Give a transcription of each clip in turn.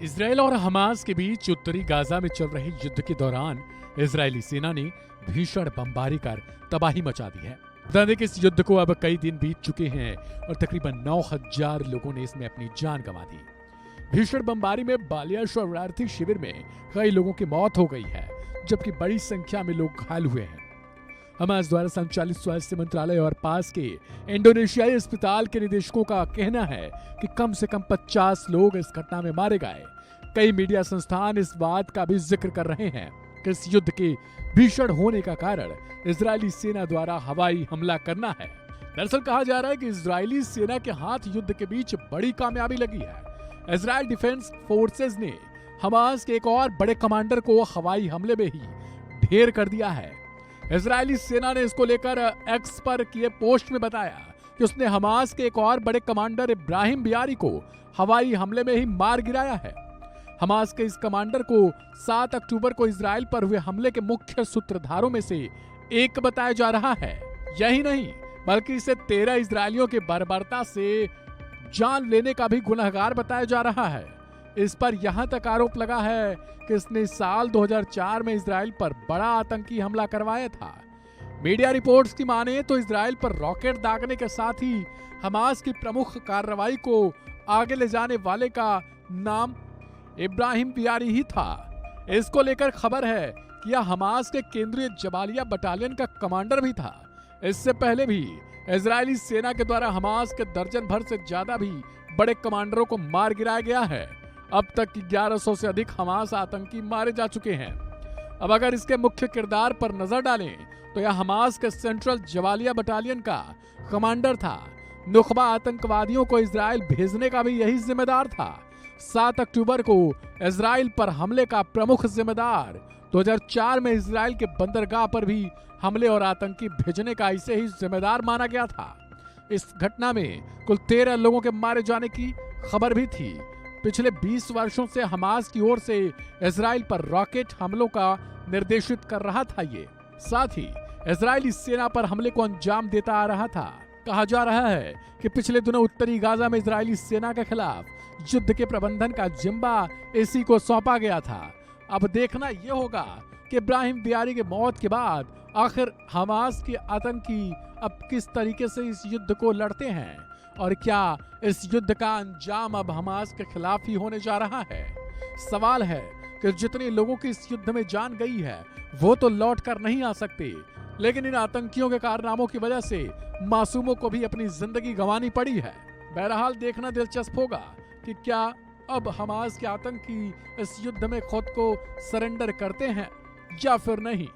Israel और Hamas के बीच उत्तरी गाजा में चल रहे युद्ध के दौरान इजरायली सेना ने भीषण बमबारी कर तबाही मचा दी है। बता दें कि इस युद्ध को अब कई दिन बीत चुके हैं और तकरीबन 9000 लोगों ने इसमें अपनी जान गंवा दी। भीषण बमबारी में बालिया शरणार्थी शिविर में कई लोगों की मौत हो गई है, जबकि बड़ी संख्या में लोग घायल हुए हैं। हमास द्वारा संचालित स्वास्थ्य मंत्रालय और पास के इंडोनेशियाई अस्पताल के निदेशकों का कहना है कि कम से कम 50 लोग इस घटना में मारे गए। कई मीडिया संस्थान इस बात का भी जिक्र कर रहे हैं कि इस युद्ध के भीषण होने का कारण इजरायली सेना द्वारा हवाई हमला करना है। दरअसल कहा जा रहा है कि इजरायली सेना के हाथ युद्ध के बीच बड़ी कामयाबी लगी है। इजराइल डिफेंस फोर्सेज ने हमास के एक और बड़े कमांडर को हवाई हमले में ही ढेर कर दिया है। इजरायली सेना ने इसको लेकर एक्स पर किए पोस्ट में बताया कि उसने हमास के एक और बड़े कमांडर इब्राहिम बियारी को हवाई हमले में ही मार गिराया है। हमास के इस कमांडर को 7 अक्टूबर को इजराइल पर हुए हमले के मुख्य सूत्रधारों में से एक बताया जा रहा है। यही नहीं बल्कि इसे 13 इजरायलियों के बर्बरता से जान लेने का भी गुनहगार बताया जा रहा है। इस पर यहां तक आरोप लगा है कि इसने साल 2004 में इजराइल पर बड़ा आतंकी हमला करवाया था। मीडिया रिपोर्ट्स की माने तो इजराइल पर रॉकेट दागने के साथ ही हमास की प्रमुख कार्रवाई को आगे ले जाने वाले का नाम इब्राहिम बियारी ही था। इसको लेकर खबर है कि यह हमास के केंद्रीय जबालिया बटालियन का कमांडर भी था। इससे पहले भी इजरायली सेना के द्वारा हमास के दर्जन भर से ज्यादा भी बड़े कमांडरों को मार गिराया गया है। अब तक 1100 से अधिक हमास आतंकी मारे जा चुके हैं। अब अगर इसके मुख्य किरदार पर नजर डालें तो यह हमास के सेंट्रल जबालिया बटालियन का कमांडर था। नुखबा आतंकवादियों को इजराइल भेजने का भी यही जिम्मेदार था। 7 अक्टूबर को इजराइल पर हमले का प्रमुख जिम्मेदार 2004 में इजराइल के बंदरगाह पर भी हमले और आतंकी भेजने का इसे ही जिम्मेदार माना गया था। इस घटना में कुल 13 लोगों के मारे जाने की खबर भी थी। पिछले 20 वर्षों से हमास की ओर से इजराइल पर रॉकेट हमलों का निर्देशित कर रहा था। ये साथ ही इजरायली सेना पर हमले को अंजाम देता आ रहा था। कहा जा रहा है कि पिछले दिनों उत्तरी गाजा में इजरायली सेना के खिलाफ युद्ध के प्रबंधन का जिम्मा इसी को सौंपा गया था। अब देखना यह होगा कि इब्राहिम बियारी के मौत के बाद आखिर हमास के आतंकी अब किस तरीके से इस युद्ध को लड़ते हैं और क्या इस युद्ध का अंजाम अब हमास के खिलाफ ही होने जा रहा है। सवाल है कि जितने लोगों की इस युद्ध में जान गई है वो तो लौट कर नहीं आ सकते, लेकिन इन आतंकियों के कारनामों की वजह से मासूमों को भी अपनी जिंदगी गंवानी पड़ी है। बहरहाल देखना दिलचस्प होगा कि क्या अब हमास के आतंकी इस युद्ध में खुद को सरेंडर करते हैं या फिर नहीं।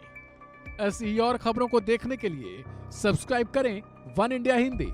ऐसी ही और खबरों को देखने के लिए सब्सक्राइब करें वन इंडिया हिंदी।